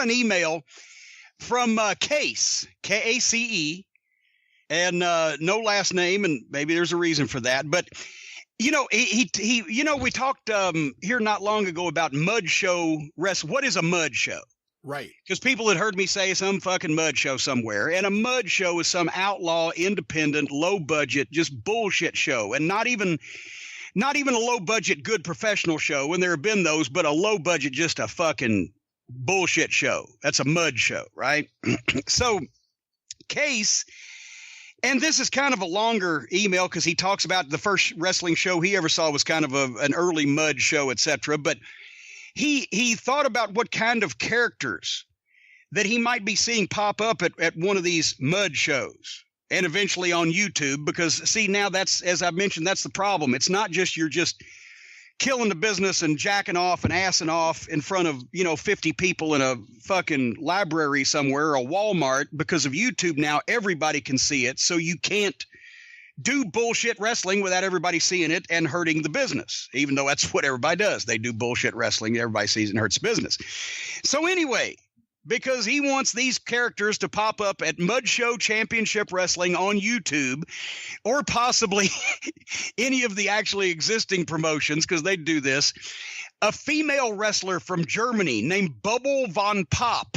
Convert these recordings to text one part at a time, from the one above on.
an email from Case, K-A-C-E, and no last name, and maybe there's a reason for that. But, you know, he you know, we talked here not long ago about mud show wrestling. What is a mud show? Right. Because people had heard me say some fucking mud show somewhere. And a mud show is some outlaw, independent, low budget, just bullshit show. And not even a low budget, good professional show. And there have been those, but a low budget, just a fucking bullshit show. That's a mud show, right? So Case, and this is kind of a longer email because he talks about the first wrestling show he ever saw was kind of an early mud show, etc. But he thought about what kind of characters that he might be seeing pop up at one of these mud shows and eventually on YouTube, because see, now that's, as I mentioned, that's the problem. It's not just you're just killing the business and jacking off and assing off in front of, 50 people in a fucking library somewhere or a Walmart. Because of YouTube now, everybody can see it. So you can't do bullshit wrestling without everybody seeing it and hurting the business, even though that's what everybody does. They do bullshit wrestling. Everybody sees it and hurts business. So anyway, because he wants these characters to pop up at Mud Show Championship Wrestling on YouTube, or possibly any of the actually existing promotions, because they do this, a female wrestler from Germany named Bubble von Pop.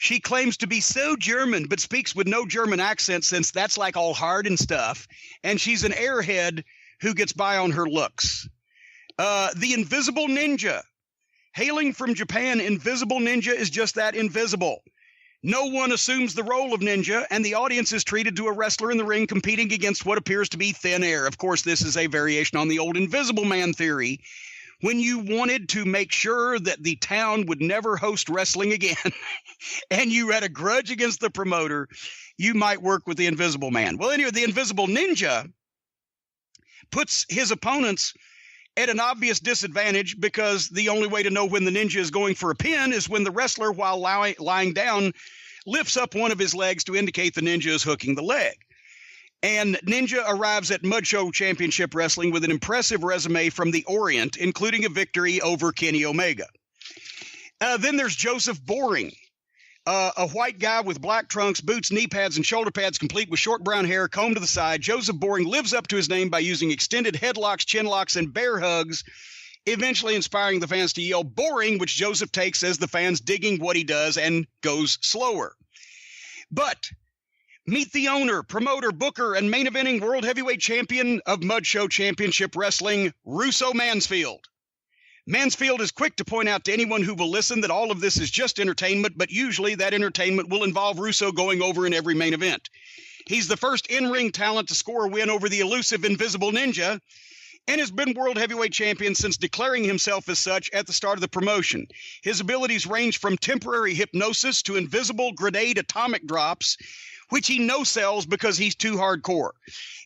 She claims to be so German, but speaks with no German accent, since that's like all hard and stuff. And she's an airhead who gets by on her looks. The Invisible Ninja. Hailing from Japan, Invisible Ninja is just that, invisible. No one assumes the role of ninja, and the audience is treated to a wrestler in the ring competing against what appears to be thin air. Of course, this is a variation on the old Invisible Man theory. When you wanted to make sure that the town would never host wrestling again and you had a grudge against the promoter, you might work with the Invisible Man. Well, anyway, the Invisible Ninja puts his opponents at an obvious disadvantage, because the only way to know when the ninja is going for a pin is when the wrestler, while lying down, lifts up one of his legs to indicate the ninja is hooking the leg. And Ninja arrives at Mud Show Championship Wrestling with an impressive resume from the Orient, including a victory over Kenny Omega. Then there's Joseph Boring, a white guy with black trunks, boots, knee pads, and shoulder pads, complete with short brown hair combed to the side. Joseph Boring lives up to his name by using extended headlocks, chin locks, and bear hugs, eventually inspiring the fans to yell "Boring," which Joseph takes as the fans digging what he does and goes slower. But meet the owner, promoter, booker, and main eventing world heavyweight champion of Mud Show Championship Wrestling, Russo Mansfield. Mansfield is quick to point out to anyone who will listen that all of this is just entertainment, but usually that entertainment will involve Russo going over in every main event. He's the first in-ring talent to score a win over the elusive Invisible Ninja, and has been world heavyweight champion since declaring himself as such at the start of the promotion. His abilities range from temporary hypnosis to invisible grenade atomic drops, which he no-sells because he's too hardcore.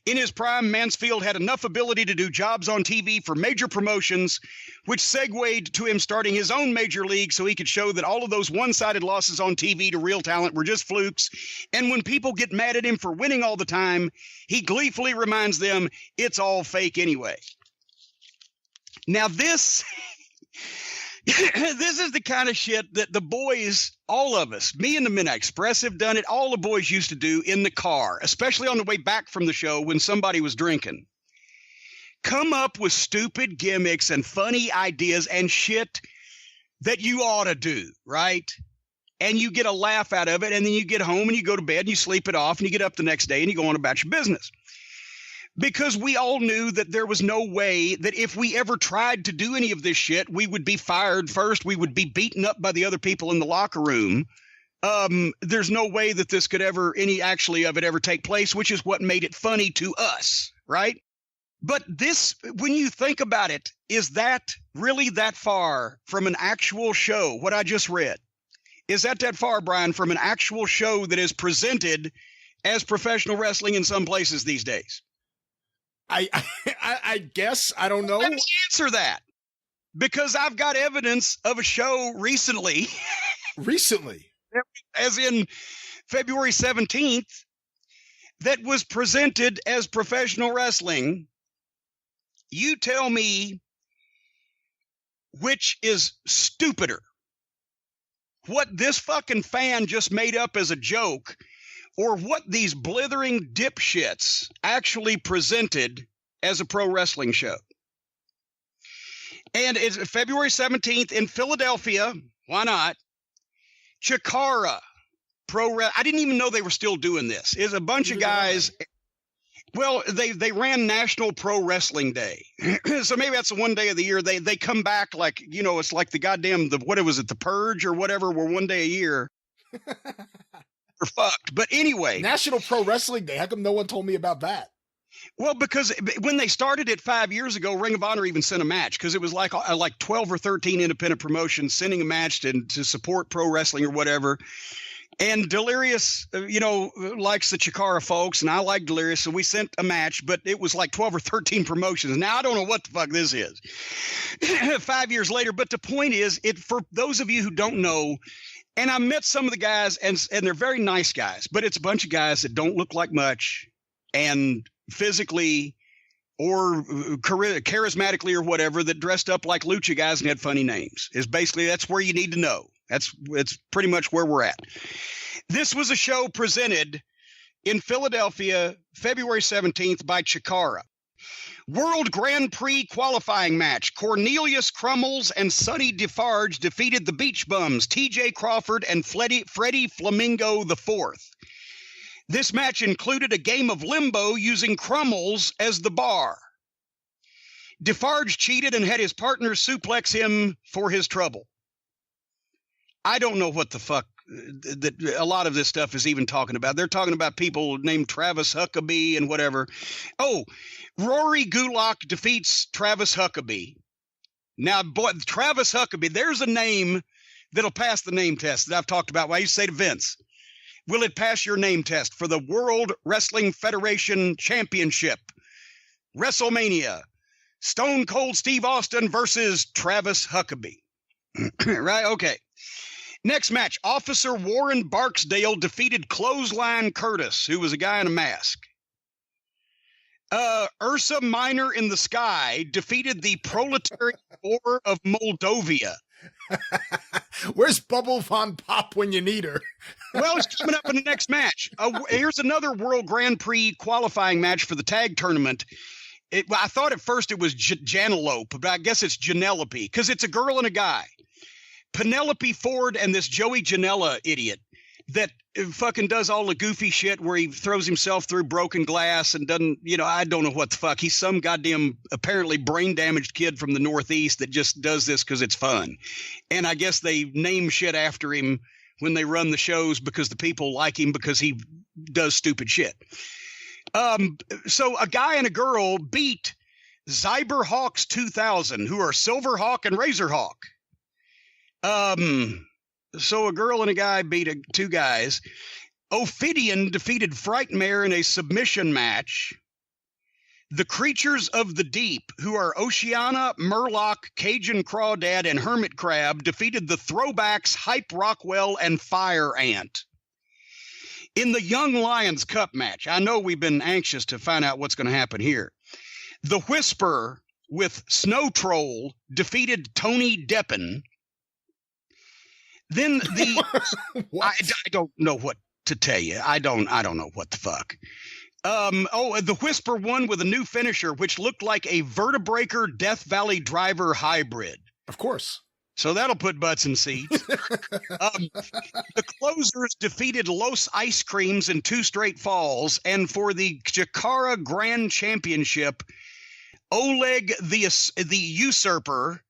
In his prime, Mansfield had enough ability to do jobs on TV for major promotions, which segued to him starting his own major league so he could show that all of those one-sided losses on TV to real talent were just flukes. And when people get mad at him for winning all the time, he gleefully reminds them it's all fake anyway. Now this is the kind of shit that the boys, all of us, me and the Midnight Express have done it. All the boys used to do in the car, especially on the way back from the show when somebody was drinking. Come up with stupid gimmicks and funny ideas and shit that you ought to do, right? And you get a laugh out of it, and then you get home and you go to bed and you sleep it off and you get up the next day and you go on about your business. Because we all knew that there was no way that if we ever tried to do any of this shit, we would be fired first. We would be beaten up by the other people in the locker room. There's no way that this could ever, any actually of it ever take place, which is what made it funny to us, right? But this, when you think about it, is that really that far from an actual show? What I just read, is that far, Brian, from an actual show that is presented as professional wrestling in some places these days? I guess. I don't know. Let me answer that, because I've got evidence of a show recently. Recently? As in February 17th, that was presented as professional wrestling. You tell me which is stupider. what this fucking fan just made up as a joke or what these blithering dipshits actually presented as a pro wrestling show. And it's February 17th in Philadelphia. Why not? Chikara I didn't even know they were still doing this. It's a bunch of guys. Well, they ran National Pro Wrestling Day. So maybe that's the one day of the year they come back like, you know, it's like the goddamn, the Purge or whatever, where one day a year are fucked. But anyway. National Pro Wrestling Day. How come no one told me about that? Well, because when they started it 5 years ago, Ring of Honor even sent a match because it was like 12 or 13 independent promotions sending a match to support pro wrestling or whatever. And Delirious, likes the Chikara folks, and I like Delirious, so we sent a match, but it was like 12 or 13 promotions. Now, I don't know what the fuck this is 5 years later, but the point is, for those of you who don't know, and I met some of the guys, and they're very nice guys, but it's a bunch of guys that don't look like much, and physically or charismatically or whatever, that dressed up like lucha guys and had funny names. That's where you need to know. It's pretty much where we're at. This was a show presented in Philadelphia, February 17th by Chikara. World Grand Prix qualifying match. Cornelius Crummels and Sonny Defarge defeated the Beach Bums, TJ Crawford and Freddie Flamingo IV. This match included a game of limbo using Crummels as the bar. Defarge cheated and had his partner suplex him for his trouble. I don't know what the fuck that a lot of this stuff is even talking about. They're talking about people named Travis Huckabee and whatever. Oh, Rory Gulak defeats Travis Huckabee. Now, boy, Travis Huckabee, there's a name that'll pass the name test that I've talked about. Why you say to Vince, will it pass your name test for the World Wrestling Federation Championship? WrestleMania. Stone Cold Steve Austin versus Travis Huckabee. Right? Okay. Next match, Officer Warren Barksdale defeated Clothesline Curtis, who was a guy in a mask. Ursa Minor in the Sky defeated the Proletariat War of Moldovia. Where's Bubble Von Pop when you need her? Well, it's coming up in the next match. Here's another World Grand Prix qualifying match for the tag tournament. I thought at first it was Janelope, but I guess it's Janelope because it's a girl and a guy. Penelope Ford and this Joey Janela idiot that fucking does all the goofy shit where he throws himself through broken glass and doesn't, I don't know what the fuck. He's some goddamn apparently brain damaged kid from the Northeast that just does this because it's fun. And I guess they name shit after him when they run the shows because the people like him because he does stupid shit. So a guy and a girl beat Zyber Hawks 2000, who are Silverhawk and Razorhawk. So a girl and a guy beat two guys. Ophidian defeated Frightmare in a submission match. The Creatures of the Deep, who are Oceana, Murloc, Cajun Crawdad, and Hermit Crab, defeated the Throwbacks, Hype Rockwell, and Fire Ant. In the Young Lions Cup match, I know we've been anxious to find out what's going to happen here. The Whisper with Snow Troll defeated Tony Deppen. Then I don't know what to tell you. I don't know what the fuck. The Whisper won with a new finisher, which looked like a Vertebreaker Death Valley Driver hybrid. Of course. So that'll put butts in seats. The Closers defeated Los Ice Creams in 2 straight falls. And for the Chikara Grand Championship, Oleg the Usurper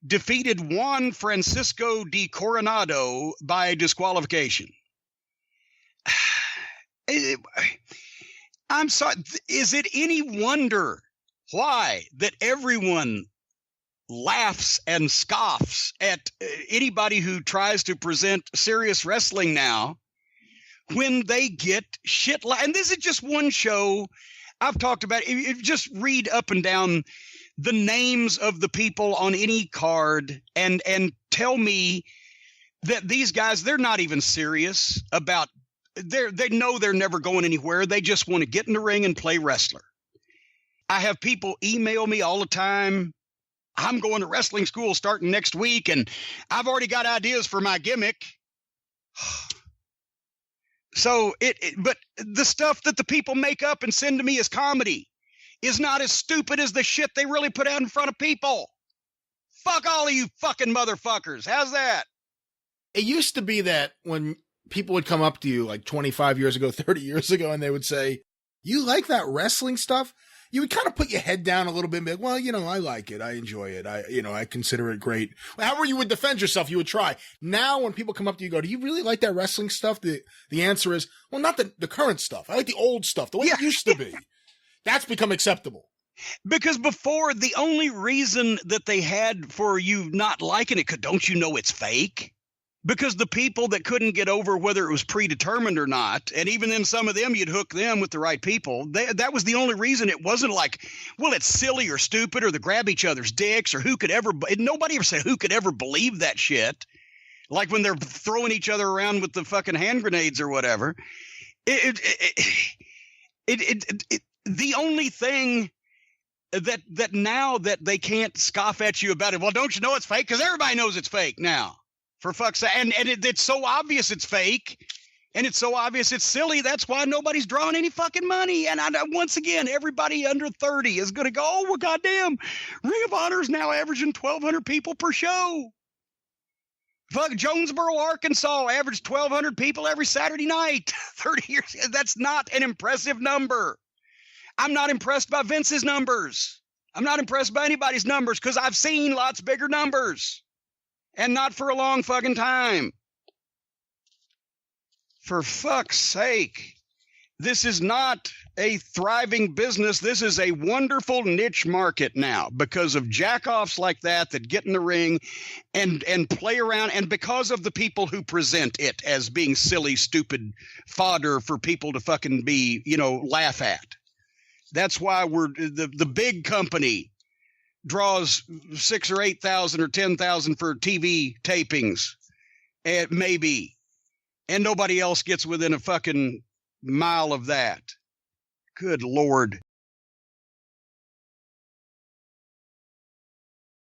defeated Juan Francisco de Coronado by disqualification. I'm sorry. Is it any wonder why that everyone laughs and scoffs at anybody who tries to present serious wrestling now when they get shit? And this is just one show I've talked about. If just read up and down the names of the people on any card and tell me that these guys, they're not even serious about they know they're never going anywhere. They just want to get in the ring and play wrestler. I have people email me all the time. I'm going to wrestling school starting next week, and I've already got ideas for my gimmick. So but the stuff that the people make up and send to me as comedy is not as stupid as the shit they really put out in front of people. Fuck all of you fucking motherfuckers. How's that? It used to be that when people would come up to you like 25 years ago, 30 years ago, and they would say, you like that wrestling stuff? You would kind of put your head down a little bit and be like, well, you know, I like it. I enjoy it. I consider it great. However you would defend yourself, you would try. Now, when people come up to you and go, do you really like that wrestling stuff? The answer is, well, not the current stuff. I like the old stuff, the way it used to be. That's become acceptable. Because before, the only reason that they had for you not liking it, don't you know it's fake? Because the people that couldn't get over whether it was predetermined or not, and even then some of them, you'd hook them with the right people. That was the only reason. It wasn't like, well, it's silly or stupid or they grab each other's dicks or nobody ever said who could ever believe that shit. Like when they're throwing each other around with the fucking hand grenades or whatever. The only thing that now that they can't scoff at you about it, well, don't you know it's fake? Because everybody knows it's fake now. For fuck's sake. And it's so obvious it's fake, and it's so obvious it's silly. That's why nobody's drawing any fucking money. And once again, everybody under 30 is going to go, oh, well, goddamn, Ring of Honor is now averaging 1,200 people per show. Fuck, Jonesboro, Arkansas averaged 1,200 people every Saturday night. 30 years. That's not an impressive number. I'm not impressed by Vince's numbers. I'm not impressed by anybody's numbers because I've seen lots bigger numbers. And not for a long fucking time. For fuck's sake. This is not a thriving business. This is a wonderful niche market now because of jackoffs like that get in the ring and play around, and because of the people who present it as being silly, stupid fodder for people to fucking be, laugh at. That's why we're the big company draws 6,000 or 8,000 or 10,000 for TV tapings, and maybe, and nobody else gets within a fucking mile of that. Good Lord.